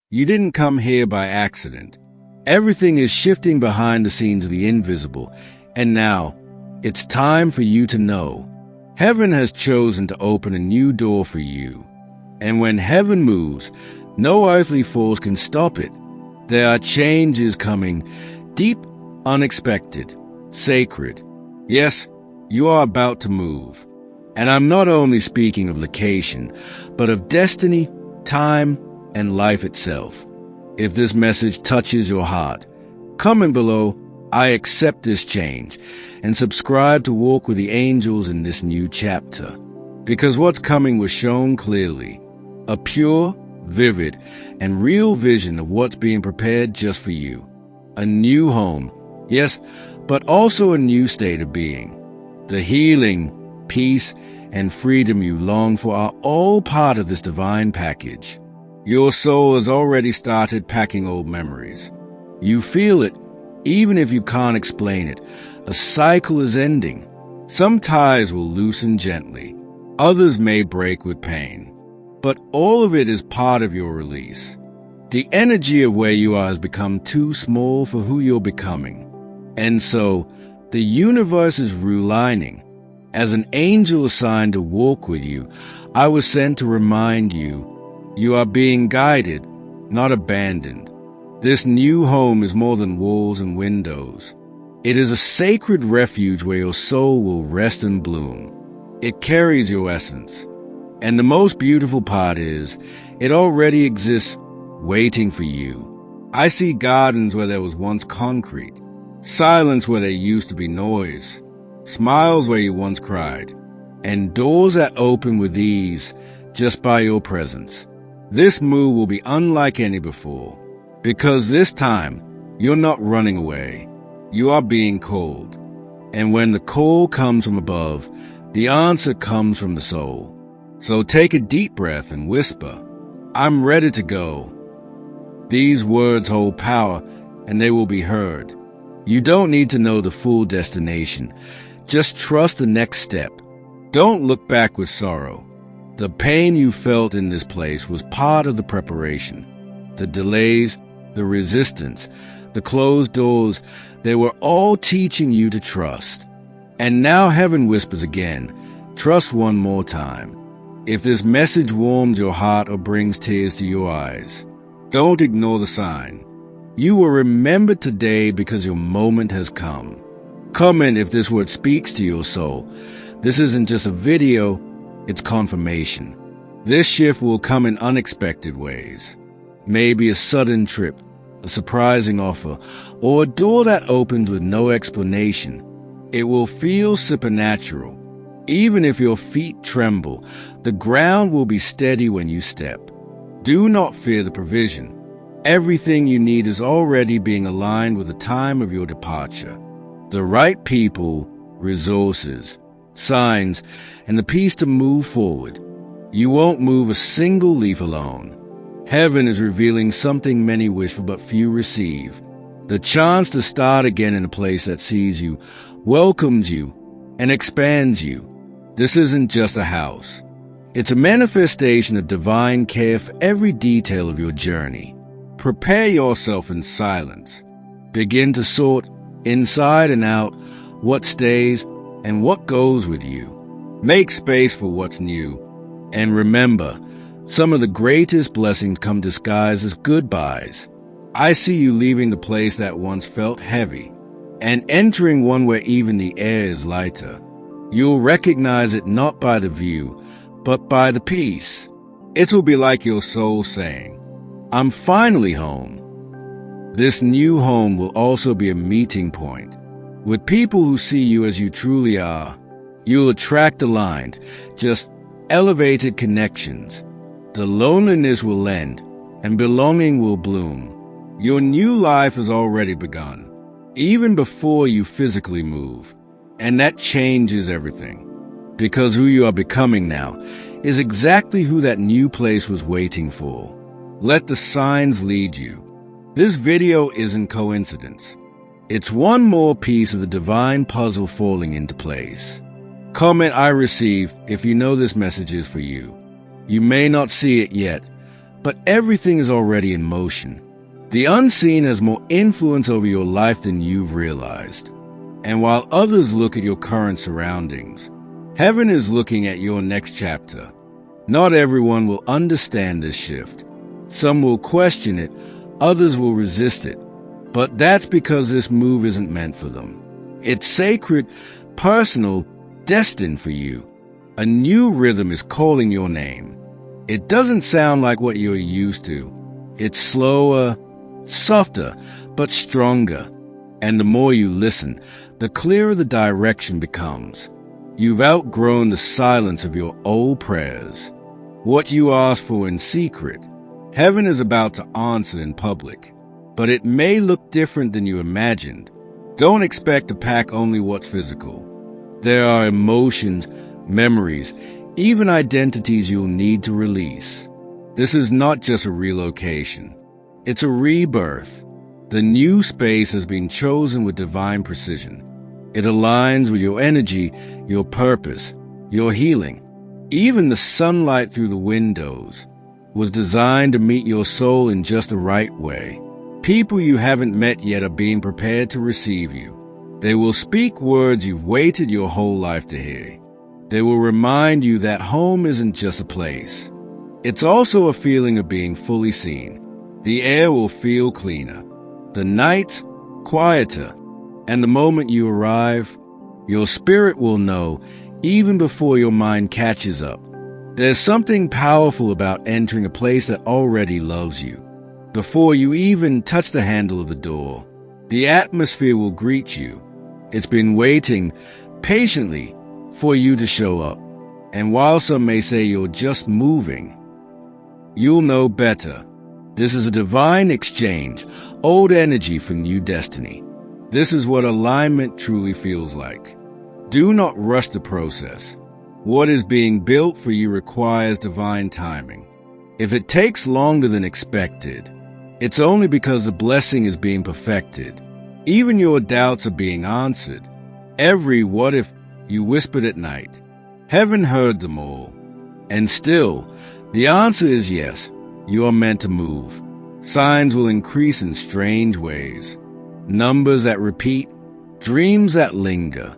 You didn't come here by accident. Everything is shifting behind the scenes of the invisible, and now it's time for you to know. Heaven has chosen to open a new door for you. And when heaven moves, no earthly force can stop it. There are changes coming, deep, unexpected, sacred. Yes, you are about to move. And I'm not only speaking of location, but of destiny, time, and life itself. If this message touches your heart, comment below, "I accept this change," and subscribe to walk with the angels in this new chapter. Because what's coming was shown clearly. A pure, vivid, and real vision of what's being prepared just for you. A new home, yes, but also a new state of being. The healing, peace, and freedom you long for are all part of this divine package. Your soul has already started packing old memories. You feel it, even if you can't explain it. A cycle is ending. Some ties will loosen gently. Others may break with pain. But all of it is part of your release. The energy of where you are has become too small for who you're becoming. And so, the universe is realigning. As an angel assigned to walk with you, I was sent to remind you, you are being guided, not abandoned. This new home is more than walls and windows. It is a sacred refuge where your soul will rest and bloom. It carries your essence. And the most beautiful part is, it already exists, waiting for you. I see gardens where there was once concrete, silence where there used to be noise, smiles where you once cried, and doors that open with ease just by your presence. This move will be unlike any before, because this time, you're not running away. You are being called. And when the call comes from above, the answer comes from the soul. So take a deep breath and whisper, "I'm ready to go." These words hold power, and they will be heard. You don't need to know the full destination. Just trust the next step. Don't look back with sorrow. The pain you felt in this place was part of the preparation. The delays, the resistance, the closed doors, they were all teaching you to trust. And now heaven whispers again, trust one more time. If this message warms your heart or brings tears to your eyes, don't ignore the sign. You will remember today because your moment has come. Comment if this word speaks to your soul. This isn't just a video, it's confirmation. This shift will come in unexpected ways. Maybe a sudden trip, a surprising offer, or a door that opens with no explanation. It will feel supernatural. Even if your feet tremble, the ground will be steady when you step. Do not fear the provision. Everything you need is already being aligned with the time of your departure. The right people, resources, signs, and the peace to move forward. You won't move a single leaf alone. Heaven is revealing something many wish for but few receive. The chance to start again in a place that sees you, welcomes you, and expands you. This isn't just a house. It's a manifestation of divine care for every detail of your journey. Prepare yourself in silence. Begin to sort, inside and out, what stays and what goes with you. Make space for what's new. And remember, some of the greatest blessings come disguised as goodbyes. I see you leaving the place that once felt heavy and entering one where even the air is lighter. You'll recognize it not by the view, but by the peace. It will be like your soul saying, "I'm finally home." This new home will also be a meeting point. With people who see you as you truly are, you'll attract aligned, just elevated connections. The loneliness will end, and belonging will bloom. Your new life has already begun, even before you physically move. And that changes everything. Because who you are becoming now is exactly who that new place was waiting for. Let the signs lead you. This video isn't coincidence. It's one more piece of the divine puzzle falling into place. Comment "I receive" if you know this message is for you. You may not see it yet, but everything is already in motion. The unseen has more influence over your life than you've realized. And while others look at your current surroundings, heaven is looking at your next chapter. Not everyone will understand this shift. Some will question it, others will resist it. But that's because this move isn't meant for them. It's sacred, personal, destined for you. A new rhythm is calling your name. It doesn't sound like what you're used to. It's slower, softer, but stronger. And the more you listen, the clearer the direction becomes. You've outgrown the silence of your old prayers. What you asked for in secret, heaven is about to answer in public. But it may look different than you imagined. Don't expect to pack only what's physical. There are emotions, memories, even identities you'll need to release. This is not just a relocation. It's a rebirth. The new space has been chosen with divine precision. It aligns with your energy, your purpose, your healing. Even the sunlight through the windows was designed to meet your soul in just the right way. People you haven't met yet are being prepared to receive you. They will speak words you've waited your whole life to hear. They will remind you that home isn't just a place. It's also a feeling of being fully seen. The air will feel cleaner, the nights quieter, and the moment you arrive, your spirit will know even before your mind catches up. There's something powerful about entering a place that already loves you. Before you even touch the handle of the door, the atmosphere will greet you. It's been waiting patiently for you to show up. And while some may say you're just moving, you'll know better. This is a divine exchange, old energy for new destiny. This is what alignment truly feels like. Do not rush the process. What is being built for you requires divine timing. If it takes longer than expected, it's only because the blessing is being perfected. Even your doubts are being answered. Every what if you whispered at night, heaven heard them all. And still, the answer is yes, you are meant to move. Signs will increase in strange ways. Numbers that repeat, dreams that linger,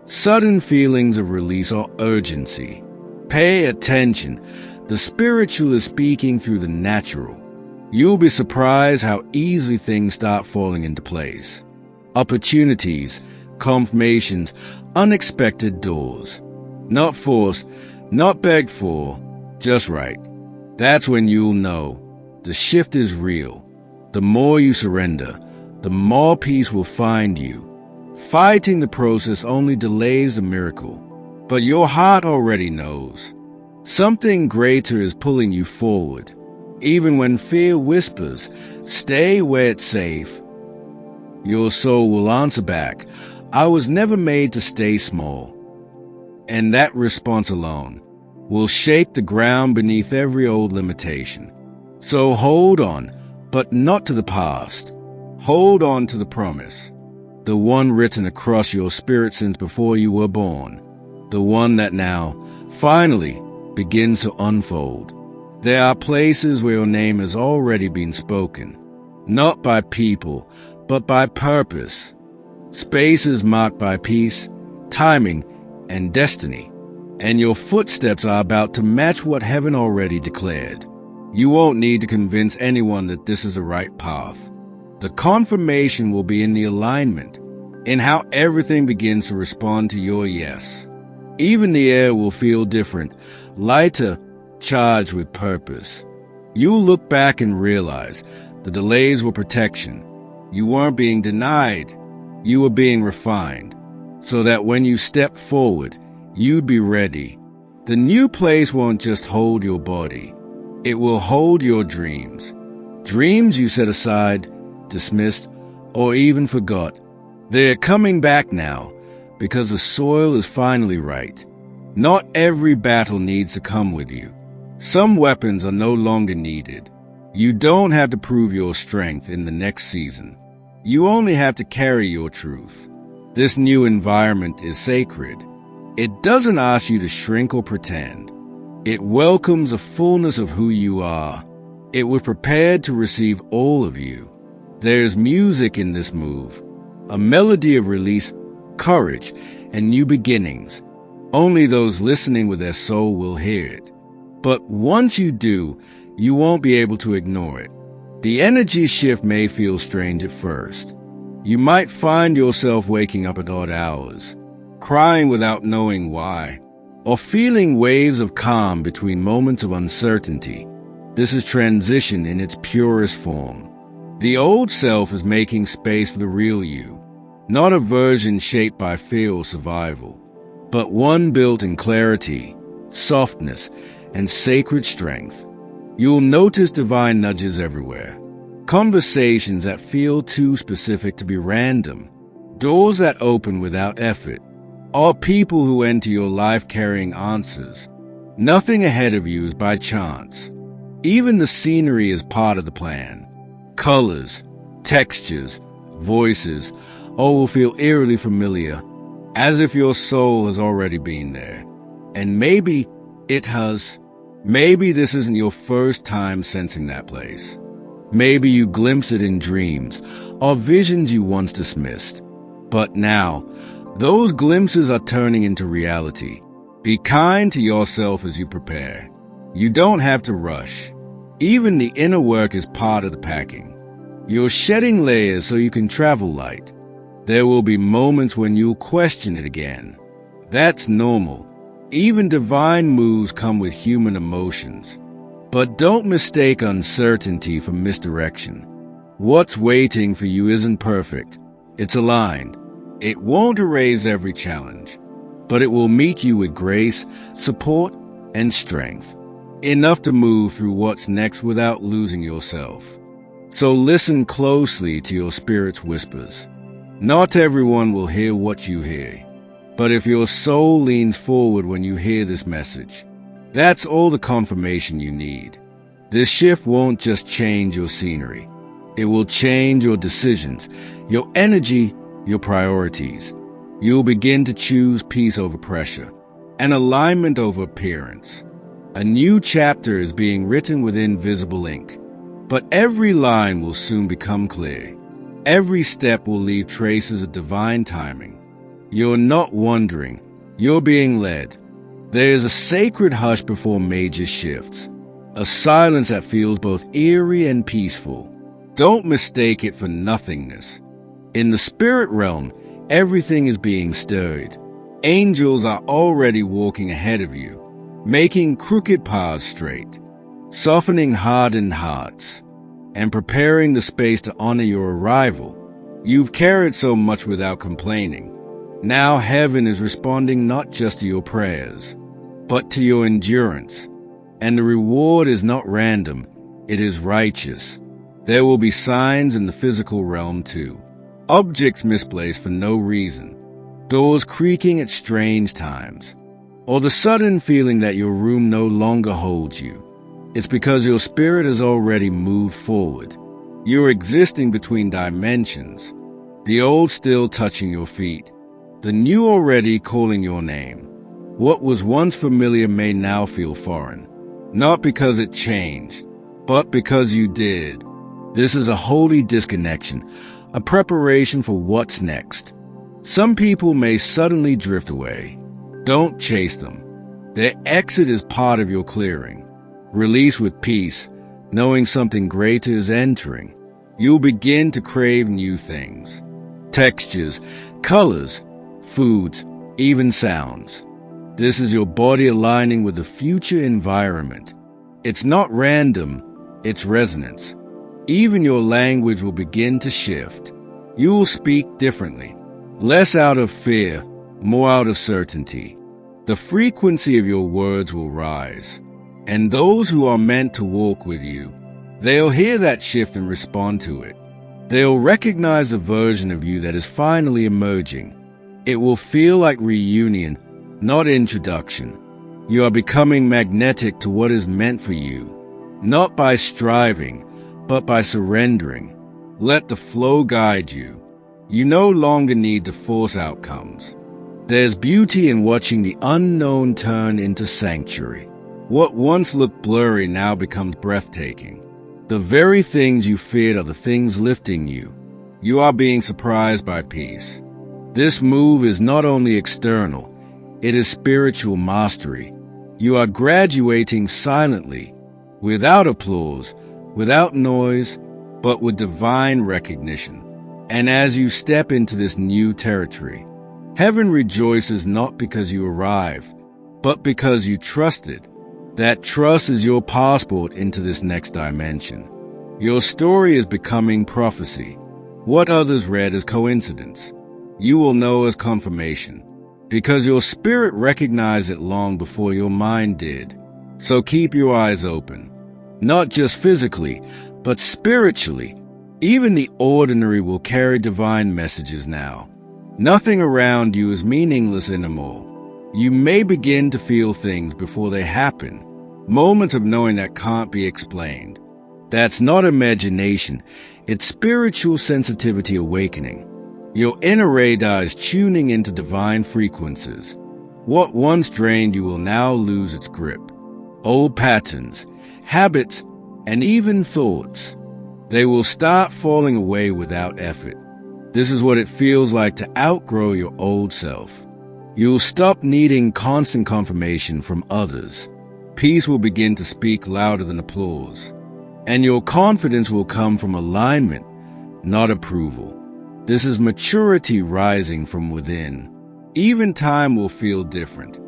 sudden feelings of release or urgency. Pay attention. The spiritual is speaking through the natural. You'll be surprised how easily things start falling into place. Opportunities, confirmations, unexpected doors. Not forced, not begged for, just right. That's when you'll know the shift is real. The more you surrender, the more peace will find you. Fighting the process only delays the miracle, but your heart already knows. Something greater is pulling you forward. Even when fear whispers, stay where it's safe. Your soul will answer back, I was never made to stay small. And that response alone will shake the ground beneath every old limitation. So hold on, but not to the past. Hold on to the promise. The one written across your spirit since before you were born. The one that now, finally, begins to unfold. There are places where your name has already been spoken, not by people, but by purpose. Spaces marked by peace, timing, and destiny. And your footsteps are about to match what heaven already declared. You won't need to convince anyone that this is the right path. The confirmation will be in the alignment, in how everything begins to respond to your yes. Even the air will feel different, lighter, charged with purpose. You'll look back and realize the delays were protection. You weren't being denied. You were being refined, so that when you step forward, you'd be ready. The new place won't just hold your body. It will hold your dreams. Dreams you set aside, dismissed, or even forgot. They're coming back now because the soil is finally right. Not every battle needs to come with you. Some weapons are no longer needed. You don't have to prove your strength in the next season. You only have to carry your truth. This new environment is sacred. It doesn't ask you to shrink or pretend. It welcomes the fullness of who you are. It was prepared to receive all of you. There's music in this move, a melody of release, courage, and new beginnings. Only those listening with their soul will hear it. But once you do, you won't be able to ignore it. The energy shift may feel strange at first. You might find yourself waking up at odd hours, crying without knowing why, or feeling waves of calm between moments of uncertainty. This is transition in its purest form. The old self is making space for the real you, not a version shaped by fear or survival, but one built in clarity, softness, and sacred strength. You'll notice divine nudges everywhere, conversations that feel too specific to be random, doors that open without effort, or people who enter your life carrying answers. Nothing ahead of you is by chance. Even the scenery is part of the plan. Colors, textures, voices, all will feel eerily familiar, as if your soul has already been there. And maybe it has. Maybe this isn't your first time sensing that place. Maybe you glimpse it in dreams or visions you once dismissed. But now, those glimpses are turning into reality. Be kind to yourself as you prepare. You don't have to rush. Even the inner work is part of the packing. You're shedding layers so you can travel light. There will be moments when you'll question it again. That's normal. Even divine moves come with human emotions. But don't mistake uncertainty for misdirection. What's waiting for you isn't perfect. It's aligned. It won't erase every challenge, but it will meet you with grace, support, and strength. Enough to move through what's next without losing yourself. So listen closely to your spirit's whispers. Not everyone will hear what you hear, but if your soul leans forward when you hear this message, that's all the confirmation you need. This shift won't just change your scenery. It will change your decisions, your energy, your priorities. You'll begin to choose peace over pressure and alignment over appearance. A new chapter is being written with invisible ink, but every line will soon become clear. Every step will leave traces of divine timing. You're not wandering, you're being led. There is a sacred hush before major shifts, a silence that feels both eerie and peaceful. Don't mistake it for nothingness. In the spirit realm, everything is being stirred. Angels are already walking ahead of you, making crooked paths straight, softening hardened hearts, and preparing the space to honor your arrival. You've carried so much without complaining. Now heaven is responding not just to your prayers, but to your endurance. And the reward is not random, it is righteous. There will be signs in the physical realm too. Objects misplaced for no reason, doors creaking at strange times, or the sudden feeling that your room no longer holds you. It's because your spirit has already moved forward. You're existing between dimensions, the old still touching your feet, the new already calling your name. What was once familiar may now feel foreign, not because it changed, but because you did. This is a holy disconnection, a preparation for what's next. Some people may suddenly drift away. Don't chase them. Their exit is part of your clearing. Release with peace, knowing something greater is entering. You'll begin to crave new things. Textures, colors, foods, even sounds. This is your body aligning with the future environment. It's not random, it's resonance. Even your language will begin to shift. You will speak differently, less out of fear, more out of certainty. The frequency of your words will rise, and those who are meant to walk with you, they'll hear that shift and respond to it. They'll recognize the version of you that is finally emerging. It will feel like reunion, not introduction. You are becoming magnetic to what is meant for you, not by striving, but by surrendering. Let the flow guide you. You no longer need to force outcomes. There's beauty in watching the unknown turn into sanctuary. What once looked blurry now becomes breathtaking. The very things you feared are the things lifting you. You are being surprised by peace. This move is not only external, it is spiritual mastery. You are graduating silently, without applause, without noise, but with divine recognition. And as you step into this new territory, heaven rejoices not because you arrived, but because you trusted. That trust is your passport into this next dimension. Your story is becoming prophecy. What others read as coincidence, you will know as confirmation, because your spirit recognized it long before your mind did. So keep your eyes open, not just physically, but spiritually. Even the ordinary will carry divine messages now. Nothing around you is meaningless anymore. You may begin to feel things before they happen, moments of knowing that can't be explained. That's not imagination, it's spiritual sensitivity awakening. Your inner radar is tuning into divine frequencies. What once drained you will now lose its grip. Old patterns, habits, and even thoughts, they will start falling away without effort. This is what it feels like to outgrow your old self. You'll stop needing constant confirmation from others. Peace will begin to speak louder than applause. And your confidence will come from alignment, not approval. This is maturity rising from within. Even time will feel different.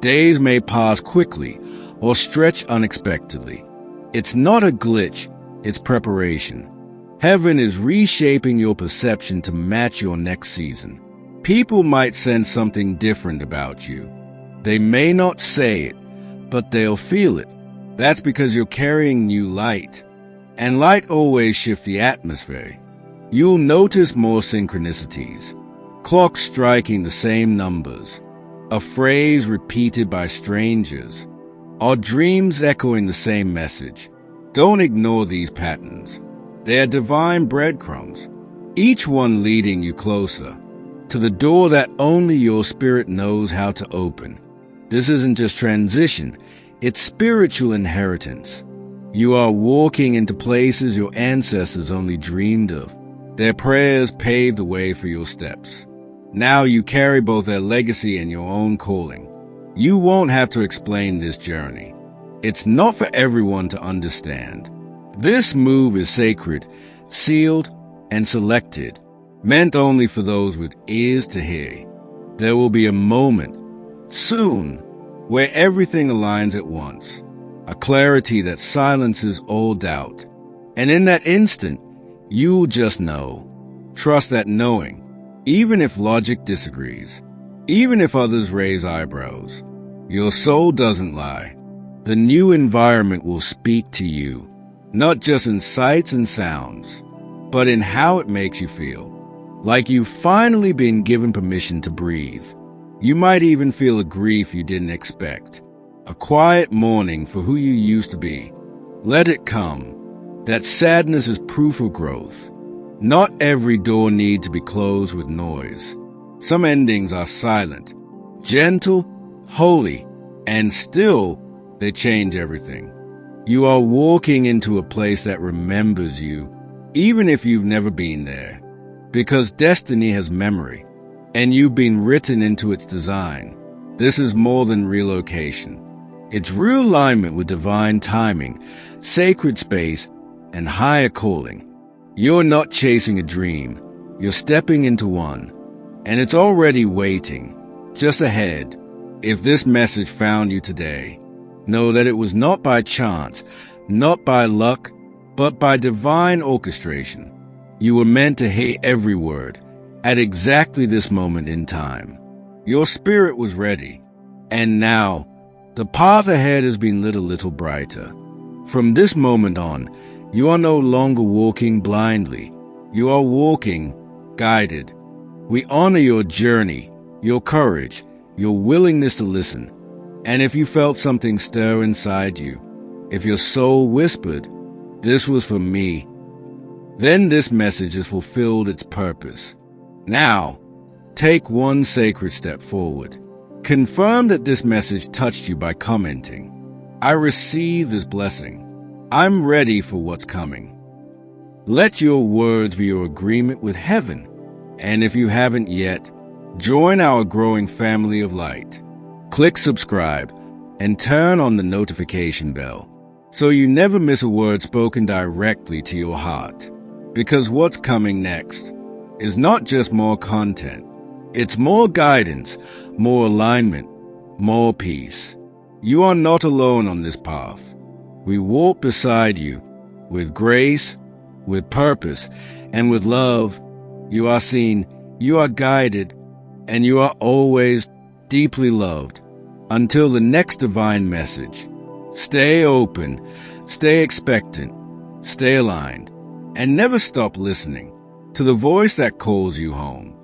Days may pass quickly or stretch unexpectedly. It's not a glitch, it's preparation. Heaven is reshaping your perception to match your next season. People might sense something different about you. They may not say it, but they'll feel it. That's because you're carrying new light. And light always shifts the atmosphere. You'll notice more synchronicities. Clocks striking the same numbers. A phrase repeated by strangers. Or dreams echoing the same message. Don't ignore these patterns. They are divine breadcrumbs, each one leading you closer to the door that only your spirit knows how to open. This isn't just transition, it's spiritual inheritance. You are walking into places your ancestors only dreamed of. Their prayers paved the way for your steps. Now you carry both their legacy and your own calling. You won't have to explain this journey. It's not for everyone to understand. This move is sacred, sealed, and selected, meant only for those with ears to hear. There will be a moment, soon, where everything aligns at once, a clarity that silences all doubt. And in that instant, you'll just know. Trust that knowing, even if logic disagrees, even if others raise eyebrows. Your soul doesn't lie. The new environment will speak to you, not just in sights and sounds, but in how it makes you feel. Like you've finally been given permission to breathe. You might even feel a grief you didn't expect, a quiet mourning for who you used to be. Let it come. That sadness is proof of growth. Not every door needs to be closed with noise. Some endings are silent, gentle, holy, and still they change everything. You are walking into a place that remembers you, even if you've never been there, because destiny has memory, and you've been written into its design. This is more than relocation. It's realignment with divine timing, sacred space, and higher calling. You're not chasing a dream, you're stepping into one, and it's already waiting, just ahead. If this message found you today, know that it was not by chance, not by luck, but by divine orchestration. You were meant to hear every word, at exactly this moment in time. Your spirit was ready, and now, the path ahead has been lit a little brighter. From this moment on, you are no longer walking blindly. You are walking guided. We honor your journey, your courage, your willingness to listen. And if you felt something stir inside you, if your soul whispered, "This was for me," then this message has fulfilled its purpose. Now, take one sacred step forward. Confirm that this message touched you by commenting, "I receive this blessing." I'm ready for what's coming. Let your words be your agreement with heaven. And if you haven't yet, join our growing family of light. Click subscribe and turn on the notification bell so you never miss a word spoken directly to your heart. Because what's coming next is not just more content. It's more guidance, more alignment, more peace. You are not alone on this path. We walk beside you with grace, with purpose, and with love. You are seen, you are guided, and you are always deeply loved. Until the next divine message, stay open, stay expectant, stay aligned, and never stop listening to the voice that calls you home.